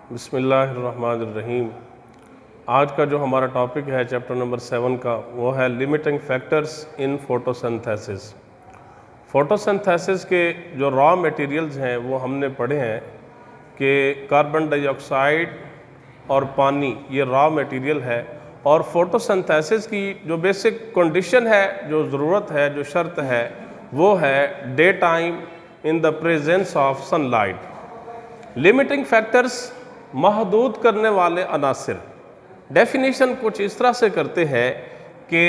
बिस्मिल्लाहिर्रहमानिर्रहीम। आज का जो हमारा टॉपिक है चैप्टर नंबर 7 का, वो है limiting factors in photosynthesis. Photosynthesis के जो रॉ मटेरियल्स हैं वो हमने पढ़े हैं कि कार्बन डाइऑक्साइड और पानी ये रॉ मटेरियल है, और फोटोसिंथेसिस की जो बेसिक कंडीशन है, जो ज़रूरत है, जो शर्त है, वो है day time in the presence of sunlight. Limiting factors महदूद करने वाले अनासिर। डेफिनेशन कुछ इस तरह से करते हैं कि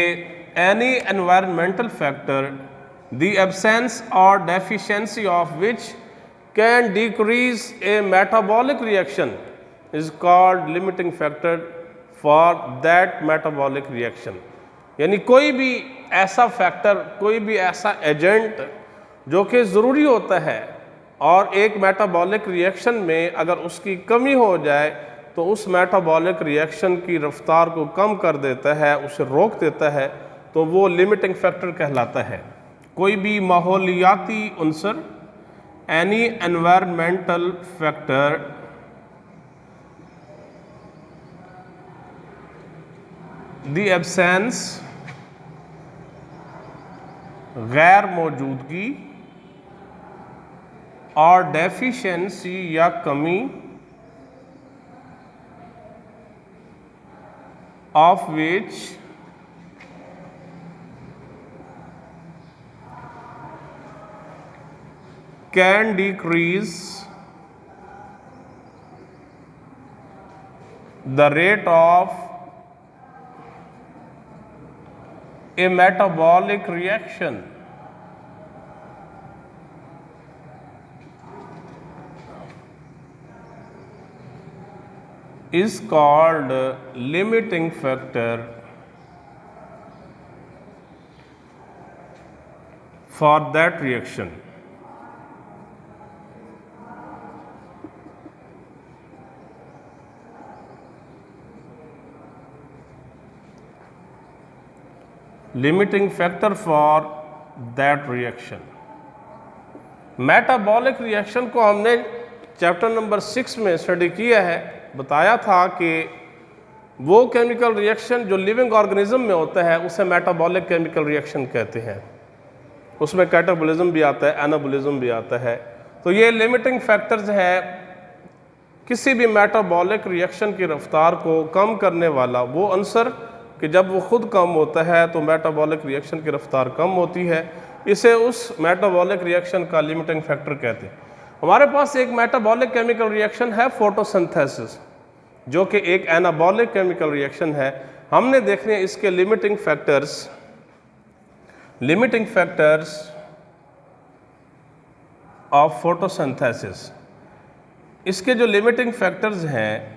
any environmental factor the absence और deficiency of which can decrease a metabolic reaction is called limiting factor for that metabolic reaction. यानी कोई भी ऐसा फैक्टर, कोई भी ऐसा एजेंट जो कि ज़रूरी होता है और एक मेटाबॉलिक रिएक्शन में अगर उसकी कमी हो जाए तो उस मेटाबॉलिक रिएक्शन की रफ्तार को कम कर देता है, उसे रोक देता है, तो वो लिमिटिंग फैक्टर कहलाता है। कोई भी माहौलियाती उनसर, any environmental factor the absence गैर मौजूदगी और डेफिशिएंसी या कमी of which can decrease the rate of a metabolic reaction is called limiting factor for that reaction. Limiting factor for that reaction. Metabolic reaction को हमने चैप्टर नंबर 6 में study किया है। बताया था कि वो केमिकल रिएक्शन जो लिविंग ऑर्गेनिज्म में होता है उसे मेटाबॉलिक केमिकल रिएक्शन कहते हैं। उसमें कैटाबॉलिज्म भी आता है, एनाबॉलिज्म भी आता है। तो ये लिमिटिंग फैक्टर्स है किसी भी मेटाबॉलिक रिएक्शन की रफ्तार को कम करने वाला वो अंसर कि जब वो खुद कम होता है तो मेटाबॉलिक रिएक्शन की रफ्तार कम होती है। इसे उस मेटाबॉलिक रिएक्शन का लिमिटिंग फैक्टर कहते हैं। हमारे पास एक मेटाबॉलिक केमिकल रिएक्शन है फोटोसिंथेसिस, जो कि एक एनाबॉलिक केमिकल रिएक्शन है। हमने देखने इसके लिमिटिंग फैक्टर्स ऑफ फोटोसिंथेसिस। इसके जो लिमिटिंग फैक्टर्स हैं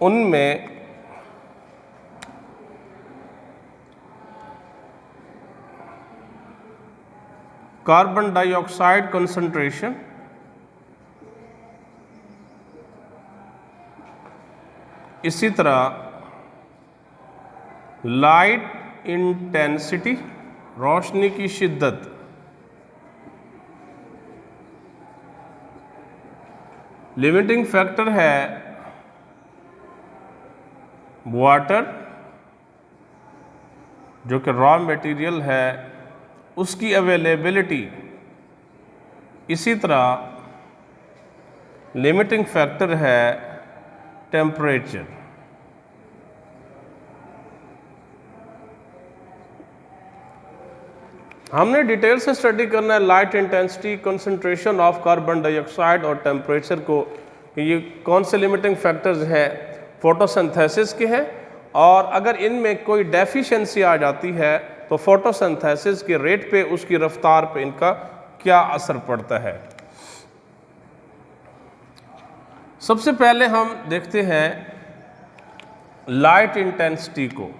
उनमें कार्बन डाइऑक्साइड कंसंट्रेशन, इसी तरह लाइट इंटेंसिटी, रोशनी की शिद्दत, लिमिटिंग फैक्टर है वाटर, जो कि रॉ मटेरियल है, उसकी अवेलेबिलिटी। इसी तरह लिमिटिंग फैक्टर है टेम्परेचर। हमने डिटेल से स्टडी करना है light intensity, concentration of carbon dioxide और टेम्परेचर को, कि ये कौन से लिमिटिंग फैक्टर्स हैं फोटोसिंथेसिस के हैं, और अगर इनमें कोई डेफिशिएंसी आ जाती है तो फोटोसिंथेसिस के रेट पे, उसकी रफ्तार पे इनका क्या असर पड़ता है। सबसे पहले हम देखते हैं लाइट इंटेंसिटी को।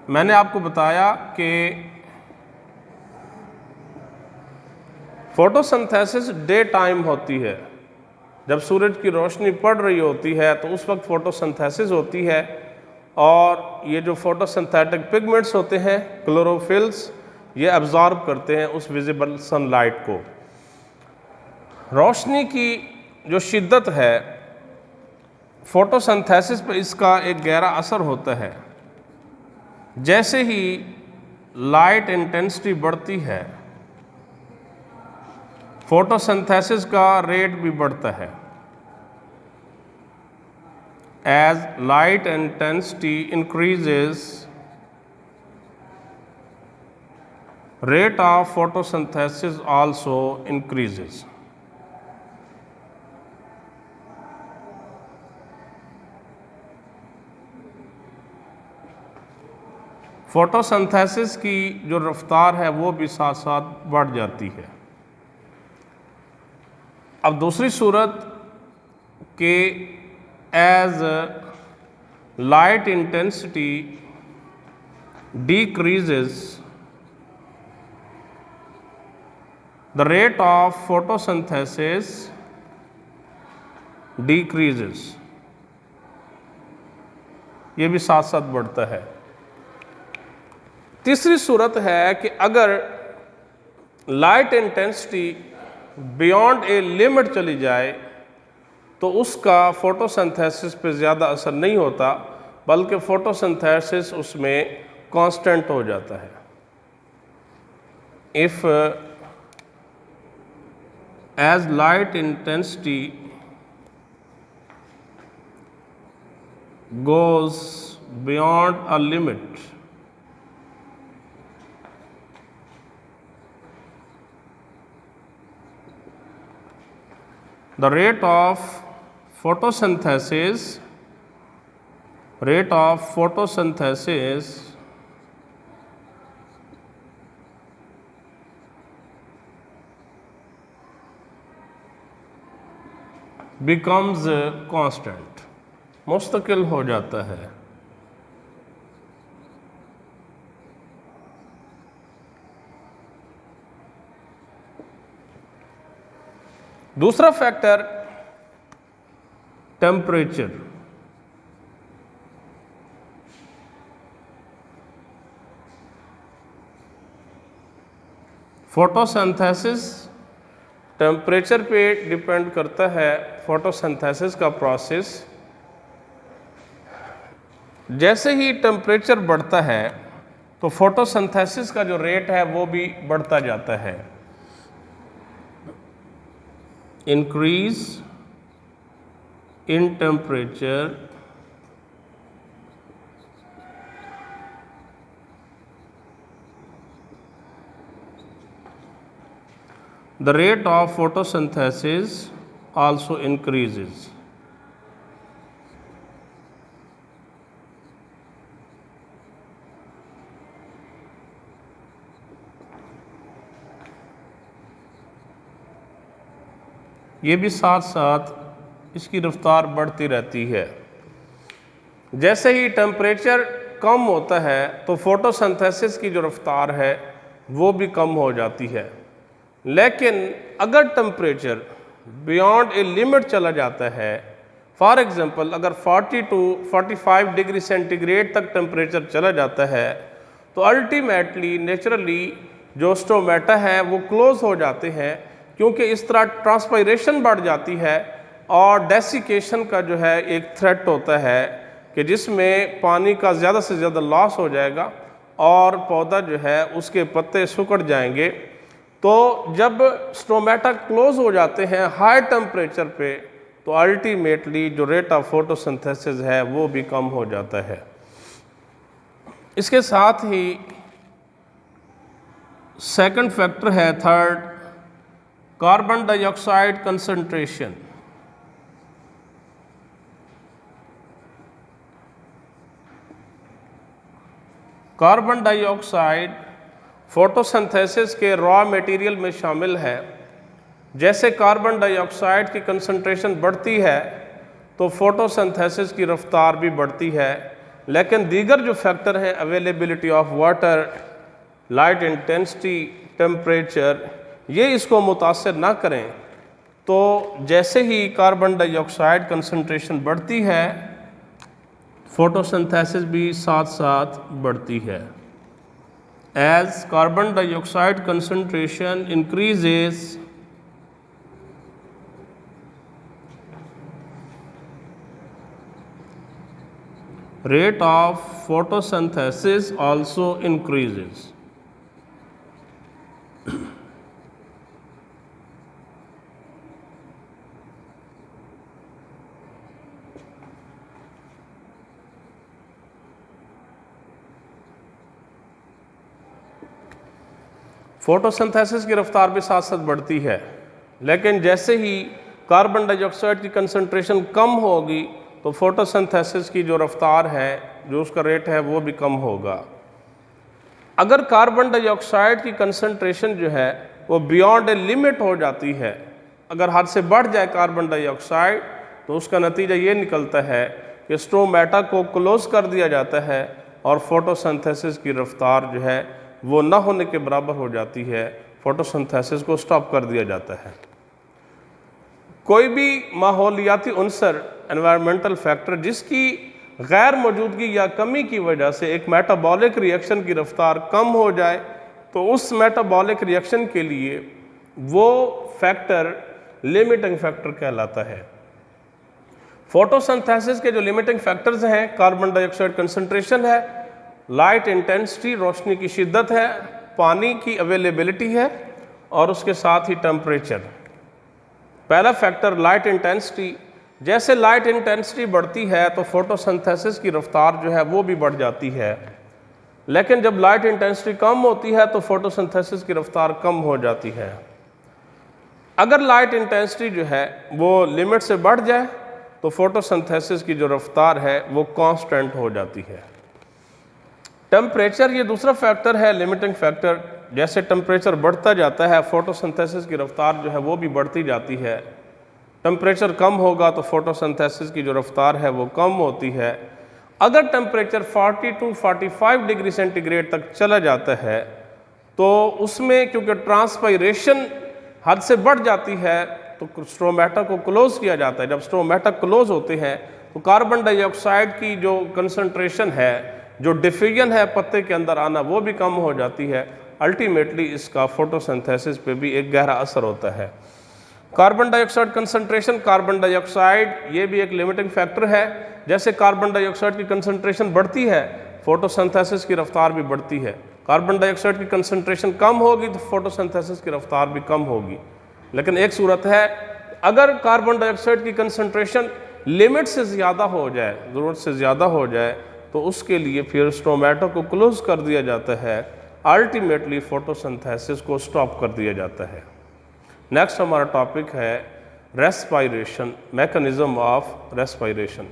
मैंने आपको बताया कि फोटोसिंथेसिस डे टाइम होती है, जब सूरज की रोशनी पड़ रही होती है तो उस वक्त फोटोसिंथेसिस होती है, और ये जो फोटोसिंथेटिक पिगमेंट्स होते हैं क्लोरोफिल्स, ये अब्जॉर्ब करते हैं उस विजिबल सनलाइट को। रोशनी की जो शिद्दत है, फोटोसिंथेसिस पे इसका एक गहरा असर होता है। जैसे ही लाइट इंटेंसिटी बढ़ती है, फोटोसिंथेसिस का रेट भी बढ़ता है। As light intensity increases, rate of photosynthesis also increases. Photosynthesis की जो रफ्तार है वो भी साथ साथ बढ़ जाती है। अब दूसरी सूरत के as light intensity decreases, the rate of photosynthesis decreases, ये भी साथ साथ बढ़ता है। तीसरी सूरत है कि अगर light intensity beyond a limit चली जाए तो उसका फोटोसिंथेसिस पे ज़्यादा असर नहीं होता, बल्कि फोटोसिंथेसिस उसमें कांस्टेंट हो जाता है। If as light intensity goes beyond a limit, the rate of photosynthesis becomes constant, मुस्तकिल हो जाता है। दूसरा फैक्टर टेम्परेचर। फोटोसिंथेसिस टेम्परेचर पे डिपेंड करता है। फोटोसिंथेसिस का प्रोसेस, जैसे ही टेम्परेचर बढ़ता है तो फोटोसिंथेसिस का जो रेट है वो भी बढ़ता जाता है। Increase in temperature the rate of photosynthesis also increases. ये भी साथ साथ इसकी रफ्तार बढ़ती रहती है। जैसे ही टेम्परेचर कम होता है तो फोटोसिंथेसिस की जो रफ्तार है वो भी कम हो जाती है। लेकिन अगर टेम्परेचर बियॉन्ड ए लिमिट चला जाता है, फॉर एग्जांपल अगर 40 to 45 डिग्री सेंटीग्रेड तक टेम्परेचर चला जाता है तो अल्टीमेटली नेचुरली जो स्टोमेटा है वो क्लोज हो जाते हैं, क्योंकि इस तरह ट्रांसपायरेशन बढ़ जाती है और डेसिकेशन का जो है एक थ्रेट होता है कि जिसमें पानी का ज़्यादा से ज़्यादा लॉस हो जाएगा और पौधा जो है उसके पत्ते सुकड़ जाएंगे। तो जब स्टोमेटा क्लोज हो जाते हैं हाई टेम्परेचर पे तो अल्टीमेटली जो रेट ऑफ फोटोसिंथेसिस है वो भी कम हो जाता है। इसके साथ ही सेकंड फैक्टर है third, carbon dioxide concentration. Carbon dioxide photosynthesis के रॉ मटेरियल में शामिल है। जैसे कार्बन डाइऑक्साइड की कंसंट्रेशन बढ़ती है तो फोटोसिंथेसिस की रफ्तार भी बढ़ती है, लेकिन दीगर जो फैक्टर हैं availability of water, light intensity, temperature, ये इसको मुतासिर ना करें। तो जैसे ही कार्बन डाइऑक्साइड कंसंट्रेशन बढ़ती है फोटोसिंथेसिस भी साथ साथ बढ़ती है। As carbon dioxide concentration increases, rate of photosynthesis also increases. Photosynthesis की रफ्तार भी साथ साथ बढ़ती है, लेकिन जैसे ही कार्बन डाइऑक्साइड की कंसंट्रेशन कम होगी तो फोटोसिंथेसिस की जो रफ्तार है, जो उसका रेट है, वो भी कम होगा। अगर कार्बन डाइऑक्साइड की कंसंट्रेशन जो है वो बियॉन्ड ए लिमिट हो जाती है, अगर हद से बढ़ जाए कार्बन डाइऑक्साइड, तो उसका नतीजा ये निकलता है कि स्टोमेटा को क्लोज कर दिया जाता है और फोटोसिंथेसिस की रफ्तार जो है वो ना होने के बराबर हो जाती है, फोटोसिंथेसिस को स्टॉप कर दिया जाता है। कोई भी माहौलियाती उनसर, एनवायरमेंटल फैक्टर, जिसकी गैर मौजूदगी या कमी की वजह से एक मेटाबॉलिक रिएक्शन की रफ्तार कम हो जाए, तो उस मेटाबॉलिक रिएक्शन के लिए वो फैक्टर लिमिटिंग फैक्टर कहलाता है। फोटोसिंथेसिस के जो लिमिटिंग फैक्टर्स हैं, कार्बन डाइऑक्साइड कंसंट्रेशन है, लाइट इंटेंसिटी, रोशनी की शिद्दत है, पानी की अवेलेबिलिटी है, और उसके साथ ही टेम्परेचर। पहला फैक्टर लाइट इंटेंसिटी, जैसे लाइट इंटेंसिटी बढ़ती है तो फोटोसिंथेसिस की रफ्तार जो है वो भी बढ़ जाती है, लेकिन जब लाइट इंटेंसिटी कम होती है तो फोटोसिंथेसिस की रफ्तार कम हो जाती है। अगर लाइट इंटेंसिटी जो है वो लिमिट से बढ़ जाए तो फोटोसिंथेसिस की जो रफ्तार है वो कांस्टेंट हो जाती है। टेम्परेचर, ये दूसरा फैक्टर है लिमिटिंग फैक्टर। जैसे टेम्परेचर बढ़ता जाता है, फोटोसिंथेसिस की रफ्तार जो है वो भी बढ़ती जाती है। टेम्परेचर कम होगा तो फोटोसिंथेसिस की जो रफ्तार है वो कम होती है। अगर टेम्परेचर 40 to 45 डिग्री सेंटीग्रेड तक चला जाता है तो उसमें क्योंकि ट्रांसपायरेशन हद से बढ़ जाती है तो स्टोमेटा को क्लोज किया जाता है। जब स्टोमेटा क्लोज होते हैं तो कार्बन डाइऑक्साइड की जो कंसंट्रेशन है, जो डिफ्यूजन है पत्ते के अंदर आना, वो भी कम हो जाती है। अल्टीमेटली इसका फोटोसिंथेसिस पे भी एक गहरा असर होता है। Carbon dioxide concentration, carbon dioxide ये भी एक लिमिटिंग फैक्टर है। जैसे कार्बन डाइऑक्साइड की कंसंट्रेशन बढ़ती है, फोटोसिंथेसिस की रफ्तार भी बढ़ती है। कार्बन डाइऑक्साइड की कंसंट्रेशन कम होगी तो फोटोसिंथेसिस की रफ्तार भी कम होगी। लेकिन एक सूरत है, अगर कार्बन डाइऑक्साइड की कंसंट्रेशन लिमिट से ज़्यादा हो जाए, ज़रूरत से ज़्यादा हो जाए, तो उसके लिए फिर स्टोमेटा को क्लोज कर दिया जाता है। अल्टीमेटली फोटोसिंथेसिस को स्टॉप कर दिया जाता है। नेक्स्ट हमारा टॉपिक है रेस्पायरेशन, मैकेनिज्म ऑफ रेस्पायरेशन।